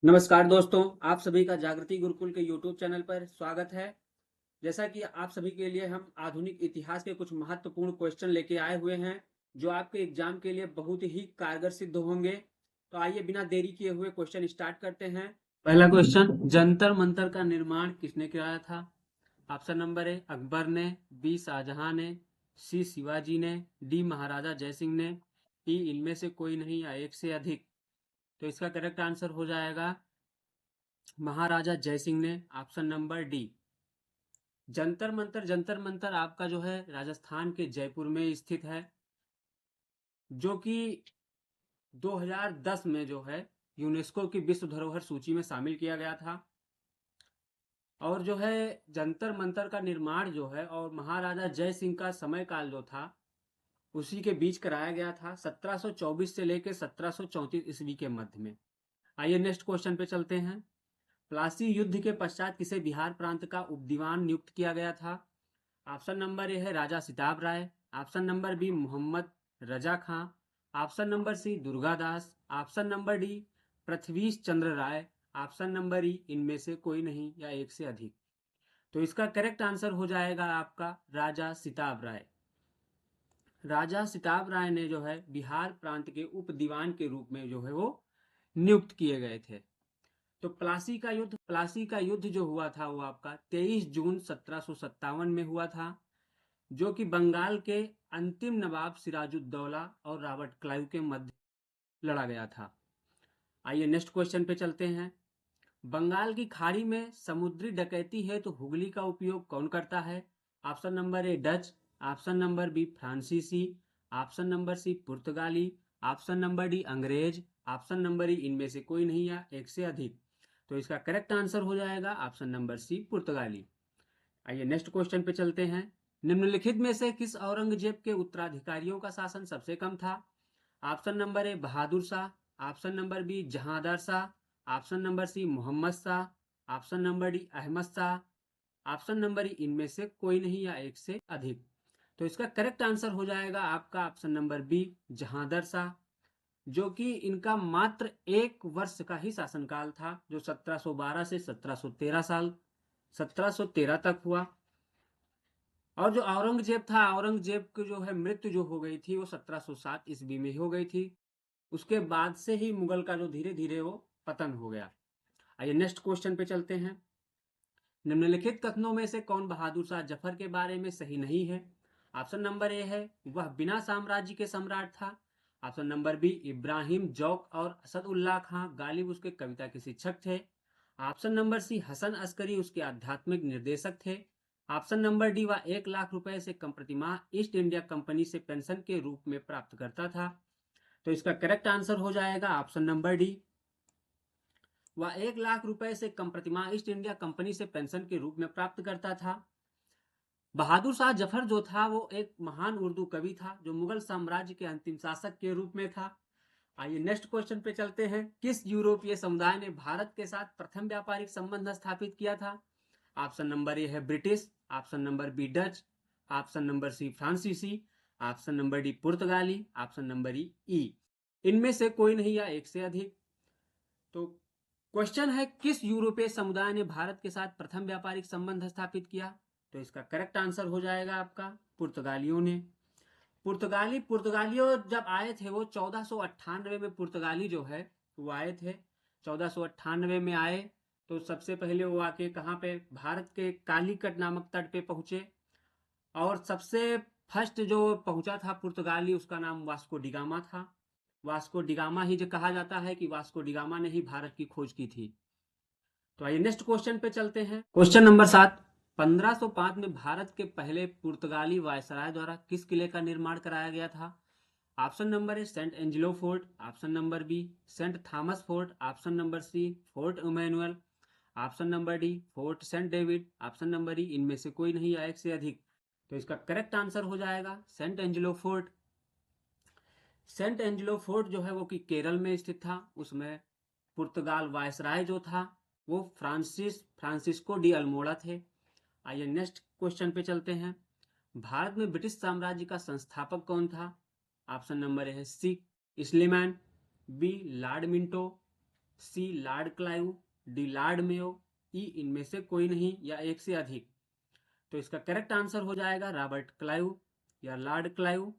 नमस्कार दोस्तों, आप सभी का जागृति गुरुकुल के YouTube चैनल पर स्वागत है। जैसा कि आप सभी के लिए हम आधुनिक इतिहास के कुछ महत्वपूर्ण क्वेश्चन लेके आए हुए हैं, जो आपके एग्जाम के लिए बहुत ही कारगर सिद्ध होंगे। तो आइए बिना देरी किए हुए क्वेश्चन स्टार्ट करते हैं। पहला क्वेश्चन, जंतर मंतर का निर्माण किसने कराया था? ऑप्शन नंबर ए अकबर ने, बी शाहजहां ने, सी शिवाजी ने, डी महाराजा जयसिंह ने, ई इनमें से कोई नहीं या एक से अधिक। तो इसका करेक्ट आंसर हो जाएगा महाराजा जयसिंह ने, option number D. Jantar Mantar आपका जो है राजस्थान के जयपुर में स्थित है, जो कि 2010 में जो है यूनेस्को की विश्व धरोहर सूची में शामिल किया गया था। और जो है जंतर मंतर का निर्माण जो है और महाराजा जय सिंह का समय काल जो था उसी के बीच कराया गया था, 1724 से लेकर 1734 ईस्वी के मध्य में। आइए नेक्स्ट क्वेश्चन पे चलते हैं। प्लासी युद्ध के पश्चात किसे बिहार प्रांत का उपदीवान नियुक्त किया गया था? ऑप्शन नंबर ए है Raja Sitab Rai, option number B Mohammad Raza Khan, option number C Durgadas, option number D Prithvish Chandra Rai, option number E इनमें से कोई नहीं या एक से अधिक। तो इसका करेक्ट आंसर हो जाएगा आपका राजा सिताब राय। राजा सिताब राय ने जो है बिहार प्रांत के उप दीवान के रूप में जो है वो नियुक्त किए गए थे। तो प्लासी का युद्ध जो हुआ था वो आपका 23 जून 1757 में हुआ था, जो कि बंगाल के अंतिम नवाब सिराजुद्दौला और रॉबर्ट क्लाइव के मध्य लड़ा गया था। आइए नेक्स्ट क्वेश्चन पे चलते हैं। बंगाल की खाड़ी में समुद्री डकैती है तो हुगली का उपयोग कौन करता है? Option number A Dutch, option number B फ्रांसीसी, ऑप्शन नंबर सी पुर्तगाली, ऑप्शन नंबर डी अंग्रेज, ऑप्शन नंबर ई इनमें से कोई नहीं या एक से अधिक। तो इसका करेक्ट आंसर हो जाएगा ऑप्शन नंबर सी पुर्तगाली। आइए नेक्स्ट क्वेश्चन पे चलते हैं। निम्नलिखित में से किस औरंगजेब के उत्तराधिकारियों का शासन सबसे कम था? Option number A Bahadur Shah, option number B Jahandar Shah, option number C Mohammad Shah, option number D Ahmad Shah, option number E इनमें से कोई नहीं या एक से अधिक। तो इसका करेक्ट आंसर हो जाएगा आपका option number B Jahandar Shah, जो कि इनका मात्र एक वर्ष का ही शासनकाल था, जो 1712 से 1713 तक हुआ। और जो औरंगजेब था, औरंगजेब की जो है मृत्यु जो हो गई थी वो 1707 ईस्वी में हो गई थी। उसके बाद से ही मुगल का जो धीरे धीरे वो पतन हो गया। आइए नेक्स्ट क्वेश्चन पे चलते हैं। निम्नलिखित कथनों में से कौन बहादुर शाह जफर के बारे में सही नहीं है? ऑप्शन नंबर ए है वह बिना साम्राज्य के सम्राट था, option number B Ibrahim Zauq और असदुल्लाह खां गालिब उसके कविता के शिक्षक थे, option number C Hasan Askari उसके आध्यात्मिक निर्देशक थे, ऑप्शन नंबर डी वह 1 लाख रुपए से कम प्रतिमाह ईस्ट इंडिया कंपनी से पेंशन के रूप में प्राप्त करता था। तो इसका करेक्ट आंसर हो जाएगा ऑप्शन नंबर डी, वह 1 लाख रुपए से कम प्रतिमाह ईस्ट इंडिया कंपनी से पेंशन के रूप में प्राप्त करता था। बहादुर शाह जफर जो था वो एक महान उर्दू कवि था, जो मुगल साम्राज्य के अंतिम शासक के रूप में था। आइए नेक्स्ट क्वेश्चन पे चलते हैं। किस यूरोपीय समुदाय ने भारत के साथ प्रथम व्यापारिक संबंध स्थापित किया था? ऑप्शन नंबर ए है British, option number B Dutch, option number C फ्रांसीसी, ऑप्शन नंबर डी पुर्तगाली, ऑप्शन नंबर ई इनमें से कोई नहीं या एक से अधिक। तो क्वेश्चन है किस यूरोपीय समुदाय ने भारत के साथ प्रथम व्यापारिक संबंध स्थापित किया? तो इसका करेक्ट आंसर हो जाएगा आपका पुर्तगालियों ने। पुर्तगालियों जब आए थे वो 1498 में पुर्तगाली जो है वो आए थे, 1498 में आए। तो सबसे पहले वो आके कहाँ पे भारत के कालीकट नामक तट पे पहुंचे, और सबसे फर्स्ट जो पहुंचा था पुर्तगाली उसका नाम वास्को डिगामा था। वास्को डिगामा ही जो कहा जाता है कि वास्को डिगामा ने ही भारत की खोज की थी। तो आइए नेक्स्ट क्वेश्चन पे चलते हैं। क्वेश्चन नंबर 7, 1505 में भारत के पहले पुर्तगाली वायसराय द्वारा किस किले का निर्माण कराया गया था? Option number A Saint Angelo Fort, option number B Saint Thomas Fort, option number C Fort Emmanuel, option number D Fort Saint David, option number E इनमें से कोई नहीं या एक से अधिक। तो इसका करेक्ट आंसर हो जाएगा Saint Angelo Fort. Saint Angelo Fort जो है वो कि केरल में स्थित था। उसमें पुर्तगाल वायसराय जो था वो फ्रांसिस्को डी अल्मोड़ा थे। आइए नेक्स्ट क्वेश्चन पे चलते हैं। भारत में ब्रिटिश साम्राज्य का संस्थापक कौन था? ऑप्शन नंबर है C Sleeman, B Lord Minto, C Lord Clive, D Lord Mayo, E इनमें से कोई नहीं या एक से अधिक। तो इसका करेक्ट आंसर हो जाएगा रॉबर्ट क्लाइव या लॉर्ड क्लाइव।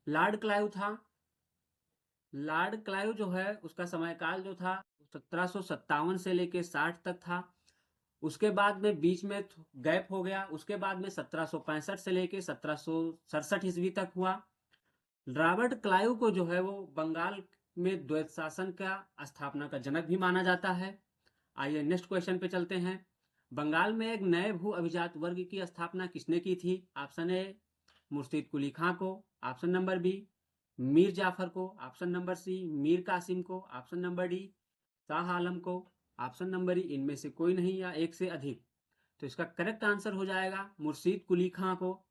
लॉर्ड क्लाइव था। लॉर्ड क्लाइव जो है उसका समयकाल जो था 1757 से लेके 60 तक था। उसके बाद में बीच में गैप हो गया। उसके बाद में 1765 से लेके 1767 ईस्वी तक हुआ। रॉबर्ट क्लाइव को जो है वो बंगाल में द्वैत शासन का स्थापना का जनक भी माना जाता है। आइए नेक्स्ट क्वेश्चन पे चलते हैं। बंगाल में एक नए भू अभिजात वर्ग की स्थापना किसने की थी? ऑप्शन ए मुर्शिद कुली खां को, option number B Mir Jafar को, option number C Mir Qasim को, option number D Shah Alam को, ऑप्शन नंबर ई इनमें से कोई नहीं या एक से अधिक। तो इसका करेक्ट आंसर हो जाएगा मुर्शिद कुली खां को।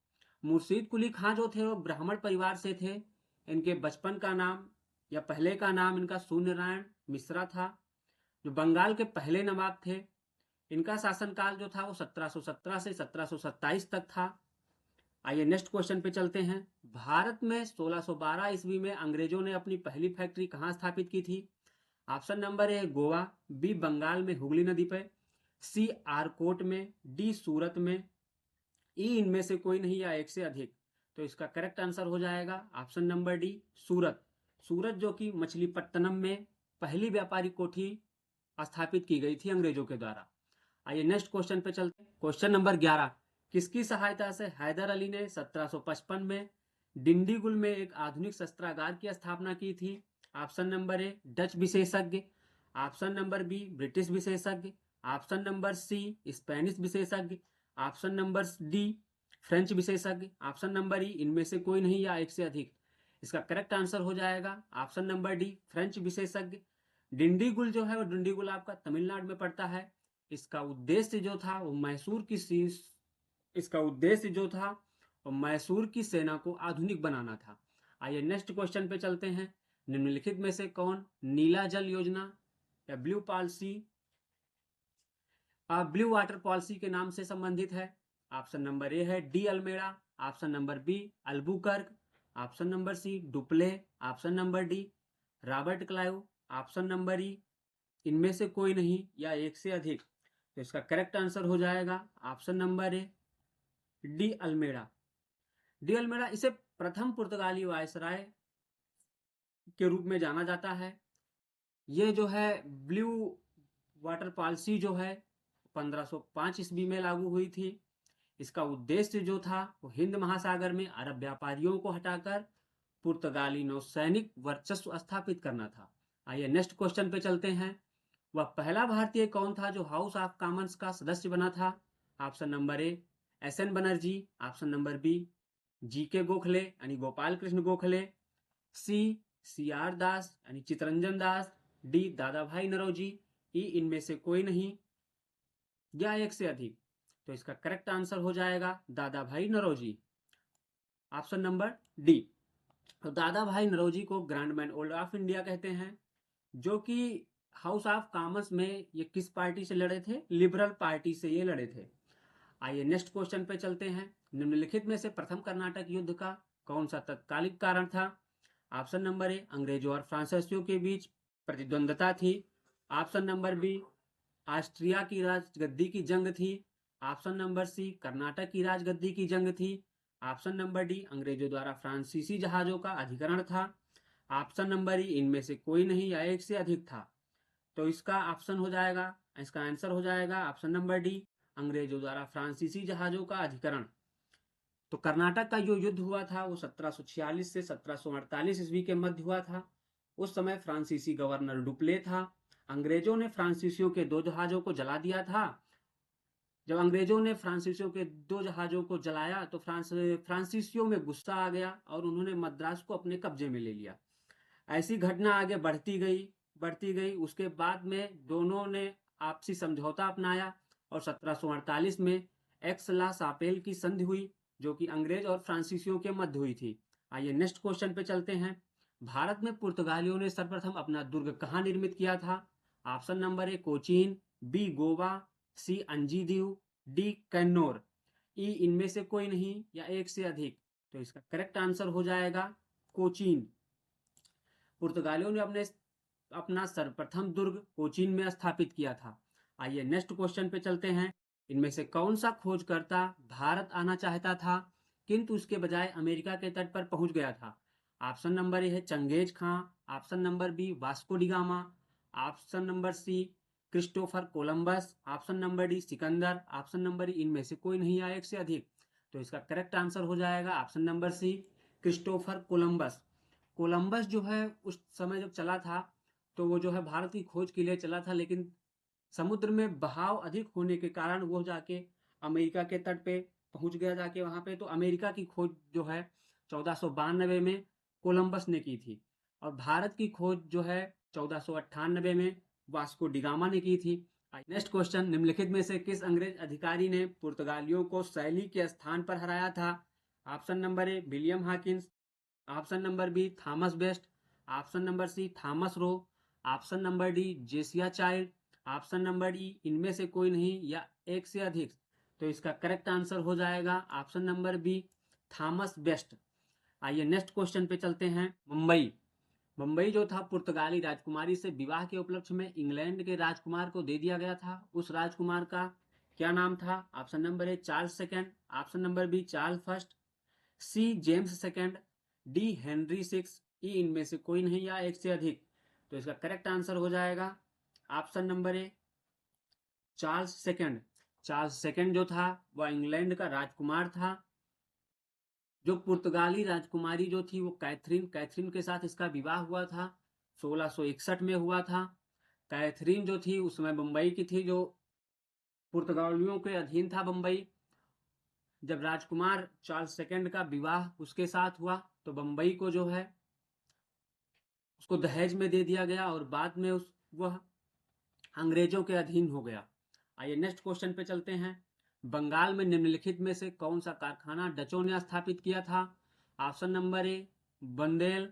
मुर्शिद कुली खां जो थे वो ब्राह्मण परिवार से थे। इनके बचपन का नाम या पहले का नाम इनका सूर्यनारायण मिश्रा था, जो बंगाल के पहले नवाब थे। इनका शासनकाल जो था वो 1717 से 1727 तक था। आइए नेक्स्ट क्वेश्चन पे चलते हैं। भारत में 1612 ईस्वी में अंग्रेजों ने अपनी पहली फैक्ट्री कहाँ स्थापित की थी? Option number A Goa, B Bengal में हुगली नदी पे, सी आरकोट में, डी सूरत में, ई इनमें से कोई नहीं या एक से अधिक। तो इसका करेक्ट आंसर हो जाएगा ऑप्शन नंबर डी सूरत। सूरत जो कि मछलीपट्टनम में पहली व्यापारी कोठी स्थापित की गई थी अंग्रेजों के द्वारा। आइए नेक्स्ट क्वेश्चन पे चलते हैं। क्वेश्चन नंबर 11, किसकी सहायता से हैदर अली ने 1755 में डिंडीगुल में एक आधुनिक शस्त्रागार की स्थापना की थी? ऑप्शन नंबर ए डच विशेषज्ञ, ऑप्शन नंबर बी ब्रिटिश विशेषज्ञ, ऑप्शन नंबर सी स्पेनिश विशेषज्ञ, ऑप्शन नंबर डी फ्रेंच विशेषज्ञ, ऑप्शन नंबर ई इनमें से कोई नहीं या एक से अधिक। इसका करेक्ट आंसर हो जाएगा ऑप्शन नंबर डी फ्रेंच विशेषज्ञ। डिंडीगुल जो है वो डिंडीगुल आपका तमिलनाडु में पड़ता है। इसका उद्देश्य जो था वो मैसूर की सेना को आधुनिक बनाना था। आइए नेक्स्ट क्वेश्चन पे चलते हैं। निम्नलिखित में से कौन नीला जल योजना या ब्लू वाटर पॉलिसी के नाम से संबंधित है? ऑप्शन नंबर ए है de Almeida, option number B Albuquerque, option number C Dupleix, option number D Robert Clive, option number E इनमें से कोई नहीं या एक से अधिक। तो इसका करेक्ट आंसर हो जाएगा option number A de Almeida. De Almeida इसे प्रथम पुर्तगाली वायसराय के रूप में जाना जाता है। ये जो है ब्लू वाटर पॉलिसी जो है 1505 ईस्वी में लागू हुई थी। इसका उद्देश्य जो था वो हिंद महासागर में अरब व्यापारियों को हटाकर पुर्तगाली नौसैनिक वर्चस्व स्थापित करना था। आइए नेक्स्ट क्वेश्चन पे चलते हैं। वह पहला भारतीय कौन था जो हाउस ऑफ कॉमन्स का सदस्य बना था? Option number A S N Banerjee, option number B G K Gokhale यानी गोपाल कृष्ण गोखले, सी आर दास यानी चितरंजन दास, डी दादा भाई नरोजी, ई इनमें से कोई नहीं या एक से अधिक। तो इसका करेक्ट आंसर हो जाएगा दादा भाई नरोजी, ऑप्शन नंबर डी। तो दादा भाई नरोजी को grand man old of India कहते हैं, जो कि हाउस ऑफ कॉमन्स में ये किस पार्टी से लड़े थे? लिबरल पार्टी से ये लड़े थे। आइए नेक्स्ट क्वेश्चन पे चलते हैं। निम्नलिखित में से प्रथम कर्नाटक युद्ध का कौन सा तत्कालिक कारण था? ऑप्शन नंबर ए अंग्रेजों और फ्रांसीसियों के बीच प्रतिद्वंदता थी, ऑप्शन नंबर बी ऑस्ट्रिया की राजगद्दी की जंग थी, ऑप्शन नंबर सी कर्नाटक की राजगद्दी की जंग थी, ऑप्शन नंबर डी अंग्रेजों द्वारा फ्रांसीसी जहाजों का अधिग्रहण था, ऑप्शन नंबर ई इनमें से कोई नहीं या एक से अधिक था। तो इसका आंसर हो जाएगा ऑप्शन नंबर डी अंग्रेजों द्वारा फ्रांसीसी जहाजों का अधिकरण। तो कर्नाटक का जो युद्ध हुआ था वो 1746 से 1748 ईस्वी के मध्य हुआ था। उस समय फ्रांसीसी गवर्नर डुप्ले था। अंग्रेजों ने फ्रांसीसियों के 2 जहाजों को जला दिया था। जब अंग्रेजों ने फ्रांसीसियों के 2 जहाजों को जलाया तो फ्रांसीसियों में गुस्सा आ गया और उन्होंने मद्रास को अपने कब्जे में ले लिया। ऐसी घटना आगे बढ़ती गई। उसके बाद में दोनों ने आपसी समझौता अपनाया और 1748 में एक्स ला सापेल की संधि हुई, जो कि अंग्रेज और फ्रांसीसियों के मध्य हुई थी। आइए नेक्स्ट क्वेश्चन पे चलते हैं। भारत में पुर्तगालियों ने सर्वप्रथम अपना दुर्ग कहाँ निर्मित किया था? Option number A Cochin, B Goa, C Anjediva, D Cannanore, E इनमें से कोई नहीं या एक से अधिक। तो इसका करेक्ट आंसर हो जाएगा कोचीन। पुर्तगालियों ने अपने अपना सर्वप्रथम दुर्ग कोचीन में स्थापित किया था। आइए नेक्स्ट क्वेश्चन पे चलते हैं। इनमें से कौन सा खोजकर्ता भारत आना चाहता था किंतु उसके बजाय अमेरिका के तट पर पहुंच गया था? ऑप्शन नंबर ए है Genghis Khan, option number B Vasco da Gama, option number C Christopher Columbus, option number D Sikandar, option number E इनमें से कोई नहीं या एक से अधिक। तो इसका करेक्ट आंसर हो जाएगा option number C Christopher Columbus. Columbus जो है उस समय जब चला था तो वो जो है भारत की खोज के लिए चला था, लेकिन समुद्र में बहाव अधिक होने के कारण वो जाके अमेरिका के तट पे पहुंच गया जाके वहां पे। तो अमेरिका की खोज जो है 1492 में कोलंबस ने की थी और भारत की खोज जो है 1498 में वास्को डिगामा ने की थी। नेक्स्ट क्वेश्चन, निम्नलिखित में से किस अंग्रेज अधिकारी ने पुर्तगालियों को शैली के स्थान पर हराया था? Option number A William Hawkins, option number B Thomas Best, option number C Thomas Roe, option number D Josiah Child, option number D इनमें से कोई नहीं या एक से अधिक। तो इसका करेक्ट आंसर हो जाएगा option number B Thomas Best. आइए नेक्स्ट क्वेश्चन पे चलते हैं। मुंबई मुंबई जो था पुर्तगाली राजकुमारी से विवाह के उपलक्ष्य में इंग्लैंड के राजकुमार को दे दिया गया था। उस राजकुमार का क्या नाम था? Option number A Charles second, option number B Charles first, C James second, D Henry six, E इनमें से कोई नहीं या एक से अधिक। तो इसका करेक्ट आंसर हो जाएगा option number A Charles second. Charles second जो था वह इंग्लैंड का राजकुमार था। जो पुर्तगाली राजकुमारी जो थी वो कैथरीन, कैथरीन के साथ इसका विवाह हुआ था, 1661 में हुआ था। कैथरीन जो थी उसमें मुंबई की थी, जो पुर्तगालियों के अधीन था मुंबई। जब राजकुमार चार्ल्स सेकंड का विवाह उसके साथ हुआ तो बम्बई को जो है उसको दहेज में दे दिया गया और बाद में वह अंग्रेजों के अधीन हो गया। आइए नेक्स्ट क्वेश्चन पे चलते हैं। बंगाल में निम्नलिखित में से कौन सा कारखाना डचों ने स्थापित किया था? Option number A Bandel,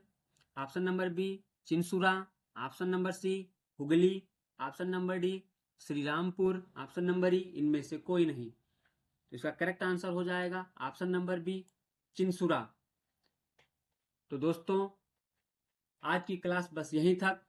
option number B Chinsurah, option number C Hooghly, option number D Serampore, option number E इनमें से कोई नहीं। तो इसका करेक्ट आंसर हो जाएगा ऑप्शन नंबर बी चिंसुरा। तो दोस्तों आज की क्लास बस यहीं तक।